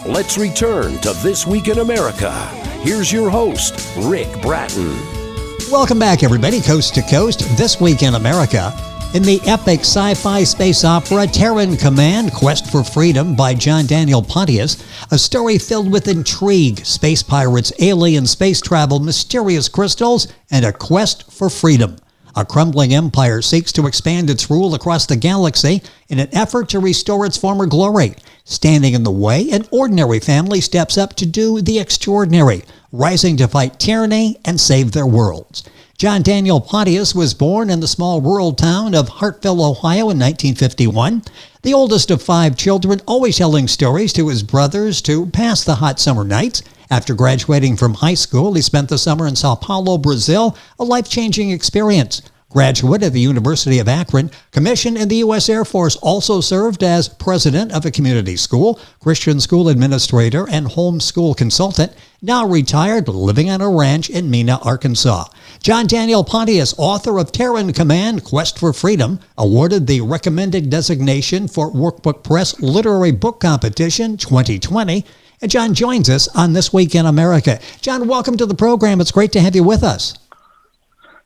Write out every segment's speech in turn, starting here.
let's return to This Week in America. Here's your host, Ric Bratton. Welcome back, everybody, coast to coast. This Week in America. In the epic sci-fi space opera Terran Command, Quest for Freedom by John Daniel Pontius, a story filled with intrigue, space pirates, alien space travel, mysterious crystals, and a quest for freedom. A crumbling empire seeks to expand its rule across the galaxy in an effort to restore its former glory. Standing in the way, an ordinary family steps up to do the extraordinary, rising to fight tyranny and save their worlds. John Daniel Pontius was born in the small rural town of Hartville, Ohio in 1951. The oldest of 5 children, always telling stories to his brothers to pass the hot summer nights. After graduating from high school, he spent the summer in Sao Paulo, Brazil, a life-changing experience. Graduate at the University of Akron, commissioned in the U.S. Air Force, also served as president of a community school, Christian school administrator, and homeschool consultant, now retired, living on a ranch in Mena, Arkansas. John Daniel Pontius, author of Terran Command, Quest for Freedom, awarded the recommended designation for Workbook Press Literary Book Competition 2020. And John joins us on This Week in America. John, welcome to the program. It's great to have you with us.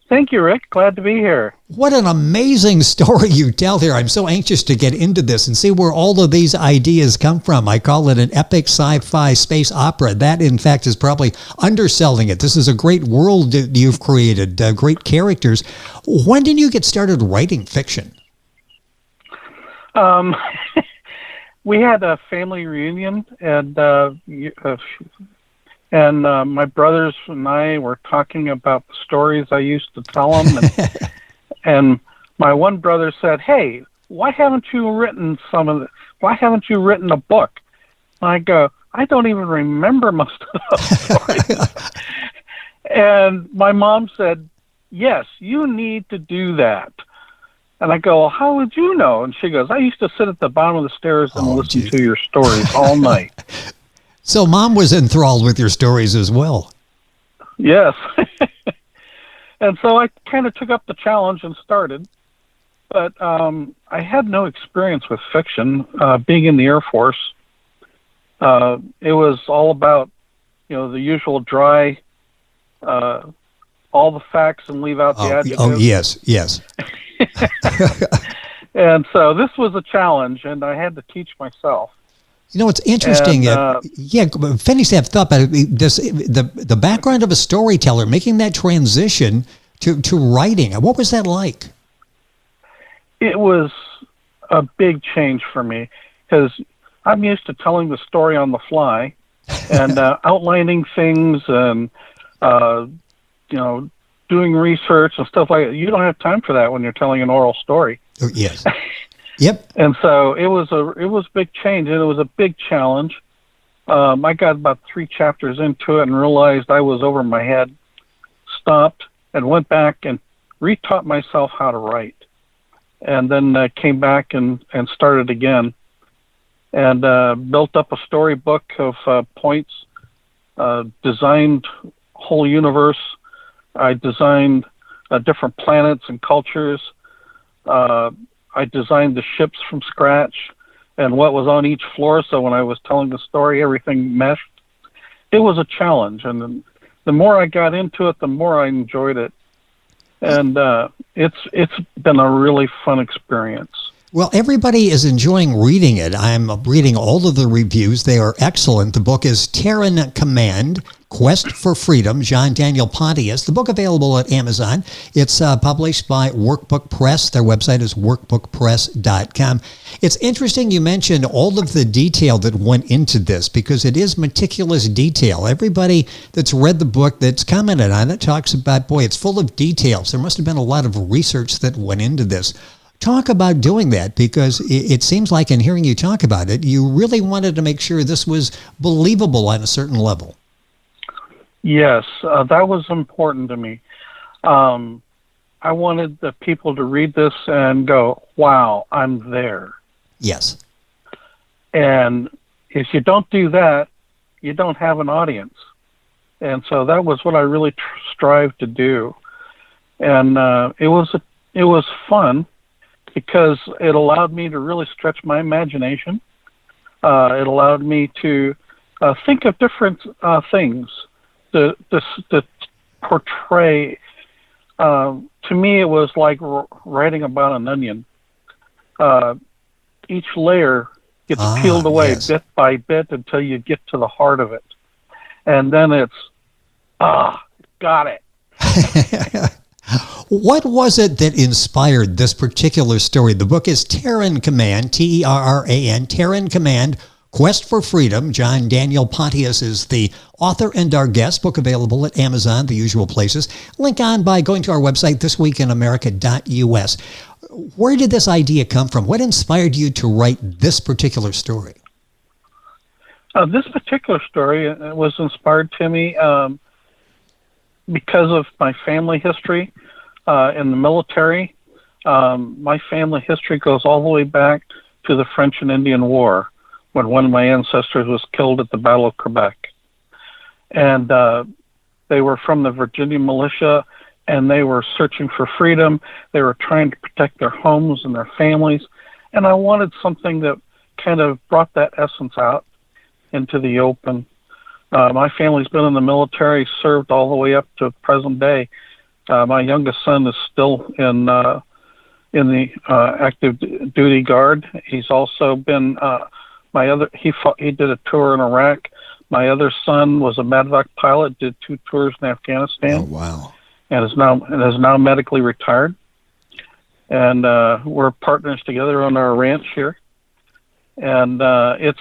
Thank you, Rick. Glad to be here. What an amazing story you tell here. I'm so anxious to get into this and see where all of these ideas come from. I call it an epic sci-fi space opera. That, in fact, is probably underselling it. This is a great world that you've created, great characters. When did you get started writing fiction? We had a family reunion, and my brothers and I were talking about the stories I used to tell them, and my one brother said, "Hey, why haven't you written why haven't you written a book?" And I go, "I don't even remember most of those stories." And my mom said, "Yes, you need to do that." And I go, "Well, how would you know?" And she goes, "I used to sit at the bottom of the stairs and listen to your stories all night." So Mom was enthralled with your stories as well. Yes. And so I kind of took up the challenge and started. But I had no experience with fiction. Being in the Air Force, it was all about, the usual dry, all the facts and leave out the adjectives. Oh, yes. And so this was a challenge, and I had to teach myself. It's interesting. Finish that thought, but the background of a storyteller, making that transition to writing, what was that like? It was a big change for me, because I'm used to telling the story on the fly and outlining things and, doing research and stuff like that. You don't have time for that when you're telling an oral story. Oh, yes. Yep. And so it was a big change, and it was a big challenge. I got about 3 chapters into it and realized I was over my head, stopped, and went back and retaught myself how to write. And then came back and started again, and built up a storybook of points, designed whole universe. I designed different planets and cultures. I designed the ships from scratch and what was on each floor. So when I was telling the story, everything meshed. It was a challenge. And the more I got into it, the more I enjoyed it. And it's been a really fun experience. Well, everybody is enjoying reading it. I'm reading all of the reviews. They are excellent. The book is Terran Command, Quest for Freedom, John Daniel Pontius. The book available at Amazon. It's published by Workbook Press. Their website is workbookpress.com. It's interesting you mentioned all of the detail that went into this, because it is meticulous detail. Everybody that's read the book, that's commented on it, talks about, boy, it's full of details. There must have been a lot of research that went into this. Talk about doing that, because it seems like, in hearing you talk about it, you really wanted to make sure this was believable on a certain level. Yes, that was important to me. I wanted the people to read this and go, wow, I'm there. Yes. And if you don't do that, you don't have an audience. And so that was what I really strived to do. And it was fun, because it allowed me to really stretch my imagination. It allowed me to think of different things to portray. To me, it was like writing about an onion. Each layer gets peeled away bit by bit until you get to the heart of it. And then it's, got it. What was it that inspired this particular story? The book is Terran Command, Terran, Terran Command, Quest for Freedom. John Daniel Pontius is the author and our guest. Book available at Amazon, the usual places. Link on by going to our website, thisweekinamerica.us. Where did this idea come from? What inspired you to write this particular story? This particular story was inspired to me because of my family history in the military. My family history goes all the way back to the French and Indian War, when one of my ancestors was killed at the Battle of Quebec. And they were from the Virginia militia, and they were searching for freedom. They were trying to protect their homes and their families. And I wanted something that kind of brought that essence out into the open. My family's been in the military, served all the way up to present day. My youngest son is still in the active duty guard. He's also been he did a tour in Iraq. My other son was a medevac pilot, did 2 tours in Afghanistan. Oh, wow. And is now medically retired. And we're partners together on our ranch here. And I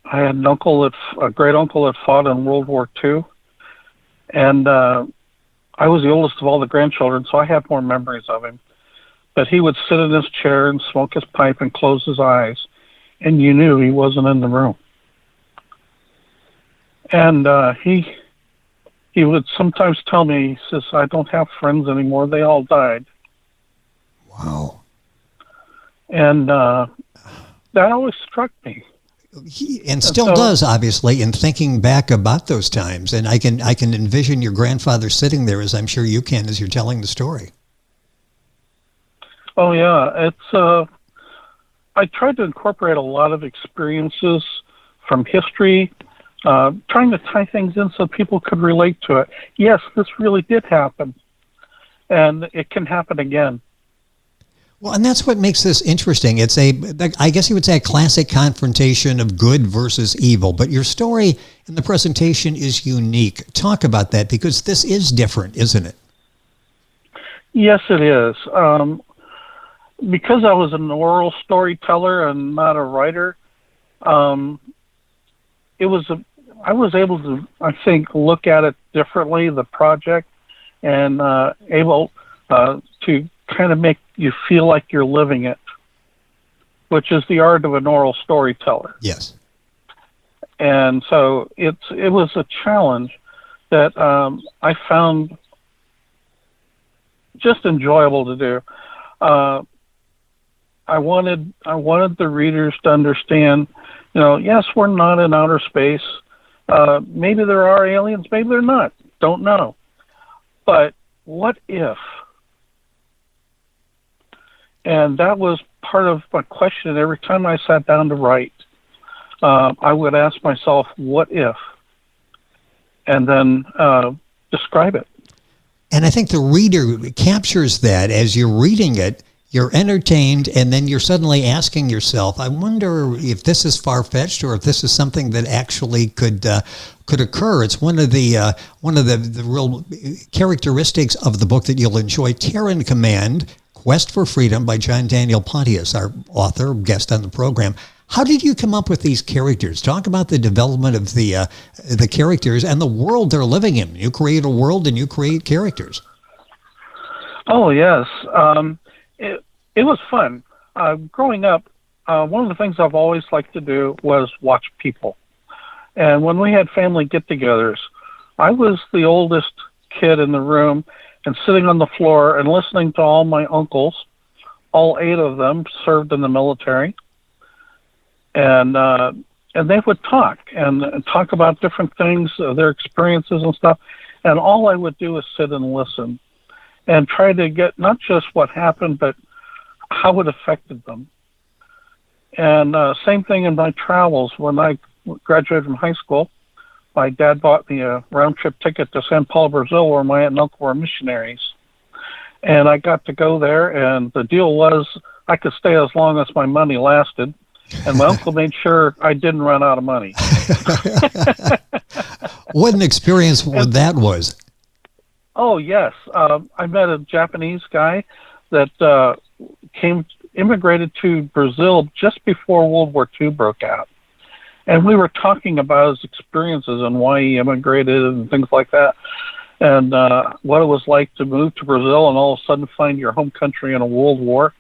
had a great uncle that fought in World War II. And I was the oldest of all the grandchildren, so I have more memories of him. But he would sit in his chair and smoke his pipe and close his eyes, and you knew he wasn't in the room. And he would sometimes tell me, he says, I don't have friends anymore. They all died. Wow. And that always struck me. And still does, obviously, in thinking back about those times. And I can envision your grandfather sitting there, as I'm sure you can, as you're telling the story. Oh, yeah. It's I tried to incorporate a lot of experiences from history, trying to tie things in so people could relate to it. Yes, this really did happen, and it can happen again. Well, and that's what makes this interesting. It's I guess you would say, a classic confrontation of good versus evil. But your story in the presentation is unique. Talk about that, because this is different, isn't it? Yes, it is. Because I was an oral storyteller and not a writer, I was able to, I think, look at it differently, the project, and able to kind of make you feel like you're living it, which is the art of an oral storyteller. Yes. And so it was a challenge that I found just enjoyable to do. I wanted the readers to understand, yes, we're not in outer space. Maybe there are aliens, maybe they're not. Don't know. But what if? And that was part of my question. Every time I sat down to write, I would ask myself, what if? And then describe it. And I think the reader captures that as you're reading it. You're entertained, and then you're suddenly asking yourself, I wonder if this is far-fetched or if this is something that actually could occur. It's one of the real characteristics of the book that you'll enjoy, Terran Command, Quest for Freedom by John Daniel Pontius, our author, guest on the program. How did you come up with these characters? Talk about the development of the characters and the world they're living in. You create a world and you create characters. Oh, yes. It was fun. Growing up, one of the things I've always liked to do was watch people. And when we had family get-togethers, I was the oldest kid in the room and sitting on the floor and listening to all my uncles. All 8 of them served in the military. And they would talk and talk about different things, their experiences and stuff. And all I would do is sit and listen and try to get not just what happened, but how it affected them. And same thing in my travels. When I graduated from high school, my dad bought me a round-trip ticket to Sao Paulo, Brazil, where my aunt and uncle were missionaries. And I got to go there, and the deal was I could stay as long as my money lasted, and my uncle made sure I didn't run out of money. What an experience that was. Oh, yes. I met a Japanese guy that immigrated to Brazil just before World War II broke out. And we were talking about his experiences and why he immigrated and things like that, and what it was like to move to Brazil and all of a sudden find your home country in a world war,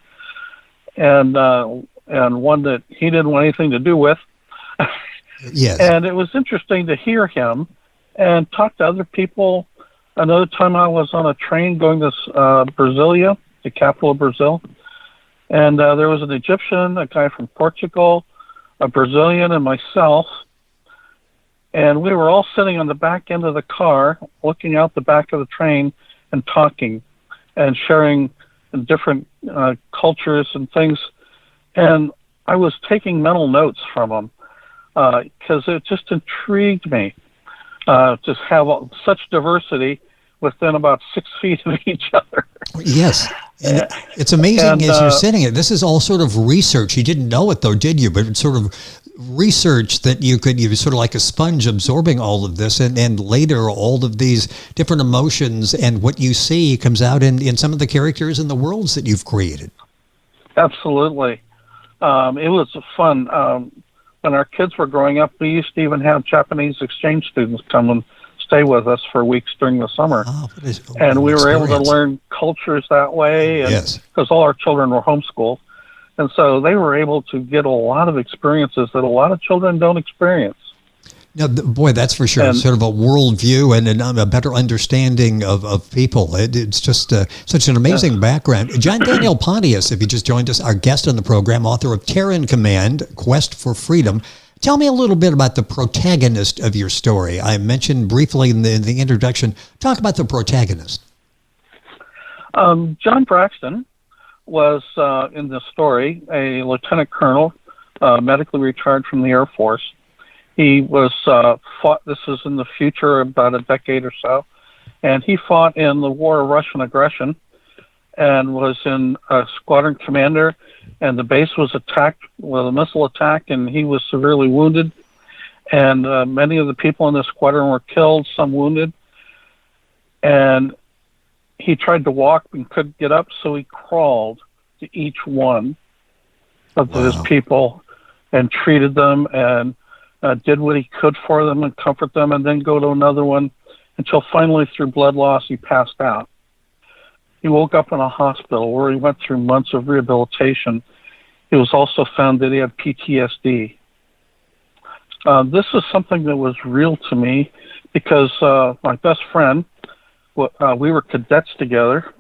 and one that he didn't want anything to do with. Yes. And it was interesting to hear him and talk to other people. Another time I was on a train going to Brasilia, the capital of Brazil, and there was an Egyptian, a guy from Portugal, a Brazilian, and myself, and we were all sitting on the back end of the car, looking out the back of the train and talking and sharing different cultures and things. And I was taking mental notes from them because it just intrigued me to have such diversity within about 6 feet of each other. Yes. And it's amazing as you're sitting it. This is all sort of research. You didn't know it though, did you? But it's sort of research that you were sort of like a sponge absorbing all of this, and later all of these different emotions and what you see comes out in some of the characters and the worlds that you've created. Absolutely. It was fun. When our kids were growing up, we used to even have Japanese exchange students come and stay with us for weeks during the summer. And we were able to learn cultures that way. And, yes. Because all our children were homeschooled. And so they were able to get a lot of experiences that a lot of children don't experience. Now, boy, that's for sure. Sort of a worldview and a better understanding of people. It's just such an amazing background. John Daniel Pontius, if you just joined us, our guest on the program, author of Terror in Command, Quest for Freedom. Tell me a little bit about the protagonist of your story. I mentioned briefly in the introduction. Talk about the protagonist. John Braxton was, in the story, a lieutenant colonel, medically retired from the Air Force. He was fought, this is in the future, about a decade or so, and he fought in the War of Russian Aggression and was in a squadron commander, and the base was attacked with a missile attack, and he was severely wounded, and many of the people in the squadron were killed, some wounded, and he tried to walk and couldn't get up, so he crawled to each one of his people and treated them and did what he could for them and comfort them, and then go to another one until finally, through blood loss, he passed out. He woke up in a hospital where he went through months of rehabilitation. It was also found that he had PTSD. This is something that was real to me because my best friend, we were cadets together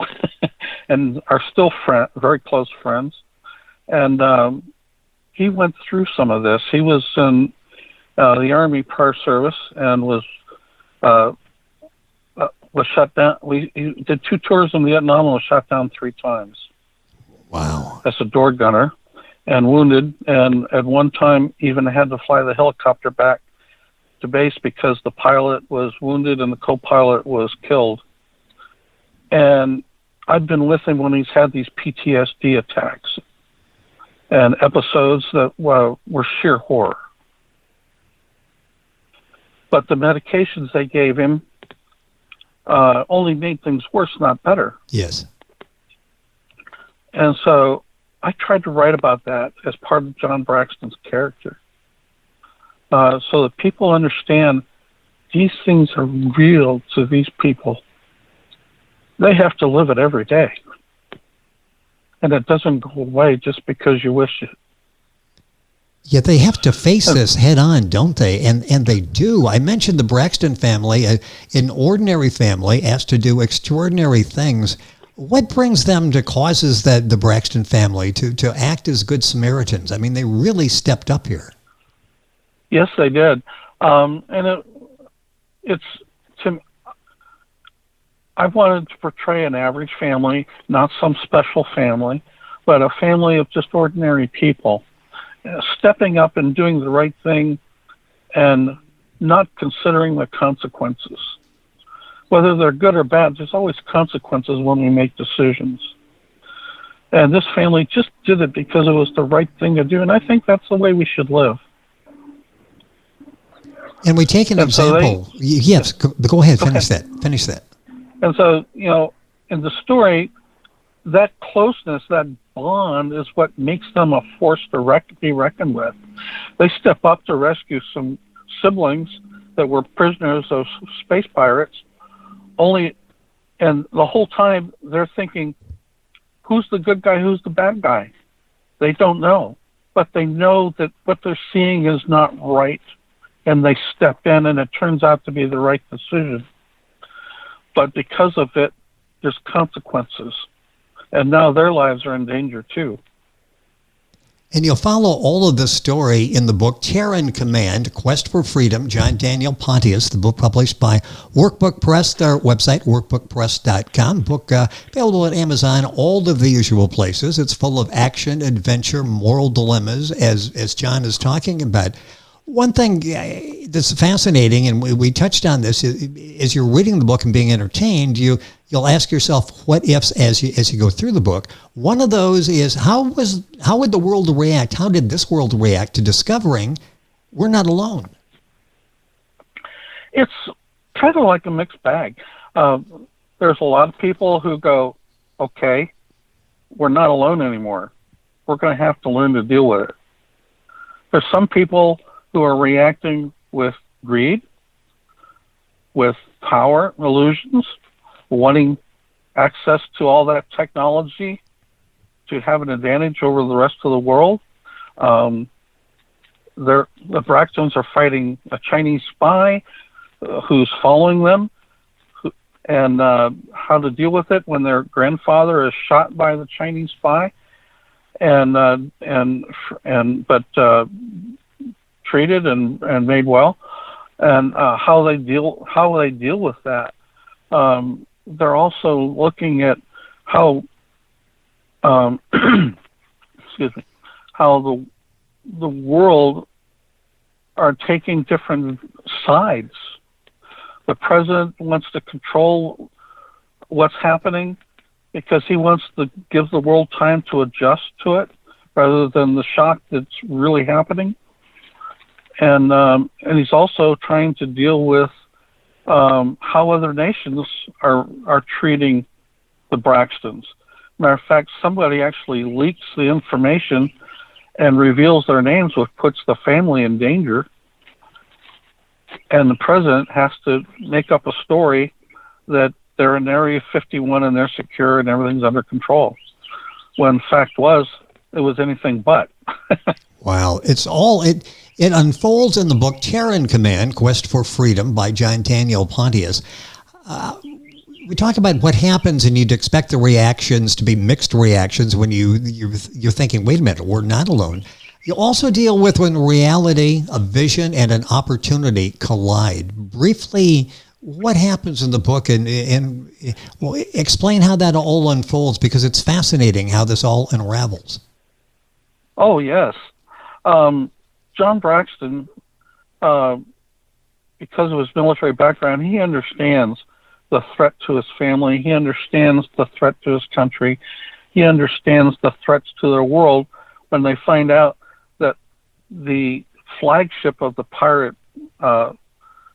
and are still very close friends. And he went through some of this. He was in the Army Par Service and was shut down. He did 2 tours in Vietnam and was shot down 3 times. Wow. As a door gunner and wounded, and at one time even had to fly the helicopter back to base because the pilot was wounded and the co-pilot was killed. And I've been with him when he's had these PTSD attacks and episodes that were sheer horror. But the medications they gave him only made things worse, not better. Yes. And so I tried to write about that as part of John Braxton's character, so that people understand these things are real to these people. They have to live it every day. And it doesn't go away just because you wish it. Yet they have to face this head on, don't they? And they do. I mentioned the Braxton family, an ordinary family asked to do extraordinary things. What brings them to causes that the Braxton family to act as good Samaritans? I mean, they really stepped up here. Yes, they did. And I wanted to portray an average family, not some special family, but a family of just ordinary people, stepping up and doing the right thing and not considering the consequences. Whether they're good or bad, there's always consequences when we make decisions. And this family just did it because it was the right thing to do, and I think that's the way we should live. And we take an example. Yes, go ahead, finish that. And so, in the story, that closeness, that bond is what makes them a force to be reckoned with. They step up to rescue some siblings that were prisoners of space pirates, and the whole time they're thinking, who's the good guy, who's the bad guy? They don't know, but they know that what they're seeing is not right, and they step in, and it turns out to be the right decision. But because of it, there's consequences, and now their lives are in danger too. And you'll follow all of this story in the book Terran Command, Quest for Freedom, John Daniel Pontius, the book published by Workbook Press, their website, workbookpress.com. Book available at Amazon, all of the usual places. It's full of action, adventure, moral dilemmas, as John is talking about. One thing that's fascinating, and we touched on this, as you're reading the book and being entertained, you'll ask yourself what ifs as you go through the book. One of those is how would the world react? How did this world react to discovering we're not alone? It's kind of like a mixed bag. There's a lot of people who go, okay, we're not alone anymore. We're going to have to learn to deal with it. There's some people who are reacting with greed, with power, illusions, wanting access to all that technology to have an advantage over the rest of the world. The Braxtons are fighting a Chinese spy who's following them, and how to deal with it when their grandfather is shot by the Chinese spy, but treated and made well, and how they deal with that. They're also looking at how how the world are taking different sides. The president wants to control what's happening because he wants to give the world time to adjust to it rather than the shock that's really happening. And he's also trying to deal with how other nations are treating the Braxtons. Matter of fact, somebody actually leaks the information and reveals their names, which puts the family in danger. And the president has to make up a story that they're in Area 51 and they're secure and everything's under control. When fact it was anything but. Wow. It unfolds in the book Terran Command, Quest for Freedom by John Daniel Pontius. We talk about what happens, and you'd expect the reactions to be mixed reactions when you're thinking, wait a minute, we're not alone. You also deal with when reality, a vision, and an opportunity collide. Briefly, what happens in the book, and explain how that all unfolds, because it's fascinating how this all unravels. Oh, yes. John Braxton, because of his military background, he understands the threat to his family. He understands the threat to his country. He understands the threats to their world when they find out that the flagship of the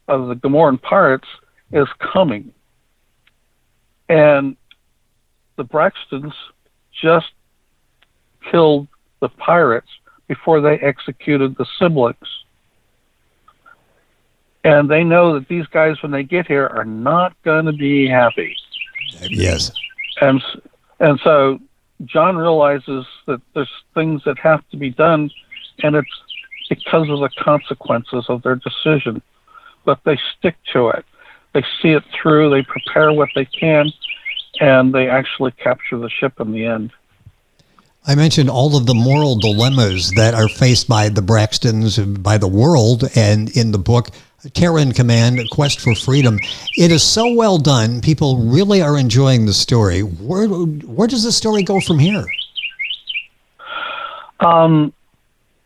Gamoran Pirates is coming. And the Braxtons just killed the pirates before they executed the siblings. And they know that these guys, when they get here, are not going to be happy. Yes. And so John realizes that there's things that have to be done, and it's because of the consequences of their decision. But they stick to it. They see it through, they prepare what they can, and they actually capture the ship in the end. I mentioned all of the moral dilemmas that are faced by the Braxtons, by the world, and in the book, Terran Command, Quest for Freedom. It is so well done. People really are enjoying the story. Where does the story go from here?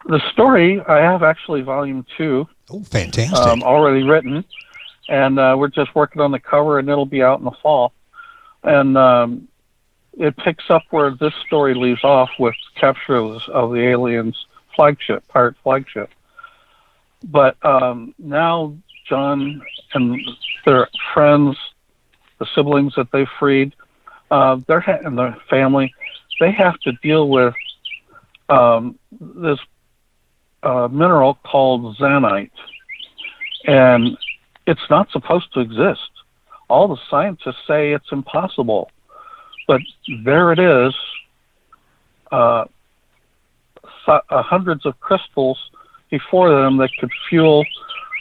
The story, I have actually volume 2. Oh, fantastic. Already written. And we're just working on the cover, and it'll be out in the fall. And it picks up where this story leaves off with capture of the aliens' flagship, pirate flagship. But now John and their friends, the siblings that they freed, and their family, they have to deal with this mineral called zanite. And it's not supposed to exist. All the scientists say it's impossible. But there it is, hundreds of crystals before them that could fuel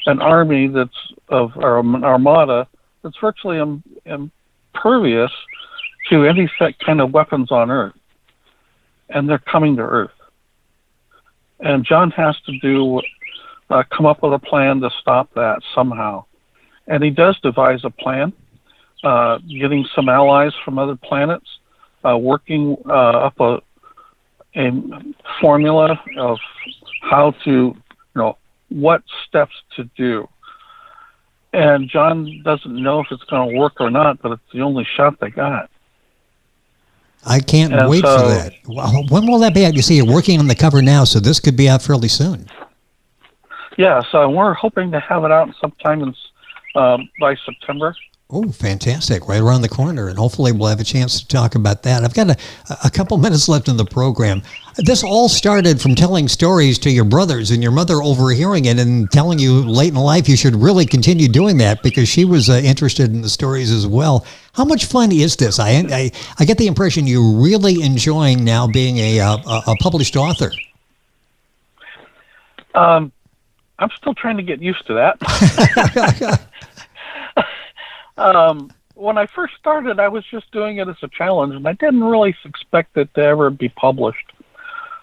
an army or an armada that's virtually impervious to any kind of weapons on Earth. And they're coming to Earth. And John has to come up with a plan to stop that somehow. And he does devise a plan, getting some allies from other planets, working up a formula of how to, what steps to do. And John doesn't know if it's going to work or not, but it's the only shot they got. I can't wait for that. When will that be out? You see, you're working on the cover now, so this could be out fairly soon. Yeah, so we're hoping to have it out sometime by September. Oh, fantastic. Right around the corner, and hopefully we'll have a chance to talk about that. I've got a couple minutes left in the program. This all started from telling stories to your brothers and your mother overhearing it and telling you late in life you should really continue doing that because she was interested in the stories as well. How much fun is this? I get the impression you're really enjoying now being a published author. I'm still trying to get used to that. When I first started, I was just doing it as a challenge, and I didn't really expect it to ever be published.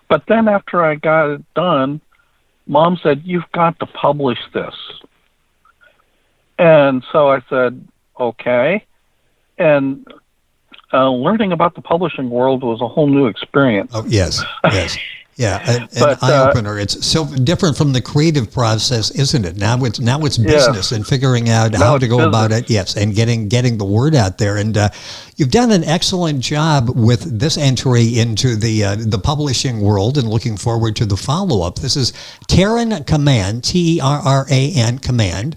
But then after I got it done, Mom said, "You've got to publish this." And so I said, okay. And learning about the publishing world was a whole new experience. Oh, yes, yes. Yeah, an eye-opener. It's so different from the creative process, isn't it? Now it's business and figuring out how to go about it. Yes, and getting the word out there. And you've done an excellent job with this entry into the publishing world, and looking forward to the follow-up. This is Terran Command, Terran Command.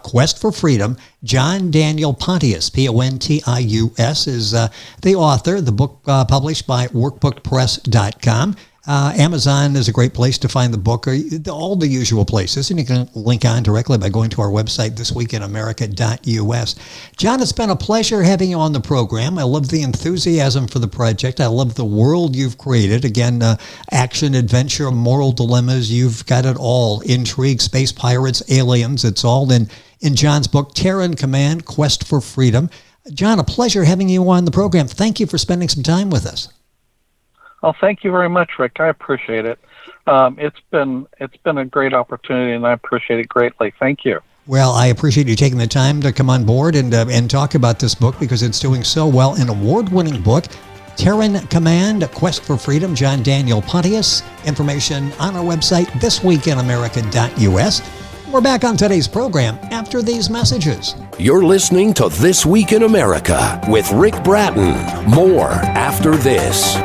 Quest for Freedom. John Daniel Pontius, Pontius, is the author. The book published by workbookpress.com. Amazon is a great place to find the book, or all the usual places, and you can link on directly by going to our website, thisweekinamerica.us. John, it's been a pleasure having you on the program. I love the enthusiasm for the project. I love the world you've created. Again, action, adventure, moral dilemmas, you've got it all. Intrigue, space pirates, aliens, it's all in John's book, Terran Command, Quest for Freedom. John, a pleasure having you on the program. Thank you for spending some time with us. Well, thank you very much, Rick. I appreciate it. It's been a great opportunity, and I appreciate it greatly. Thank you. Well, I appreciate you taking the time to come on board and talk about this book, because it's doing so well. An award-winning book, Terran Command, Quest for Freedom, John Daniel Pontius. Information on our website, thisweekinamerica.us. We're back on today's program after these messages. You're listening to This Week in America with Ric Bratton. More after this.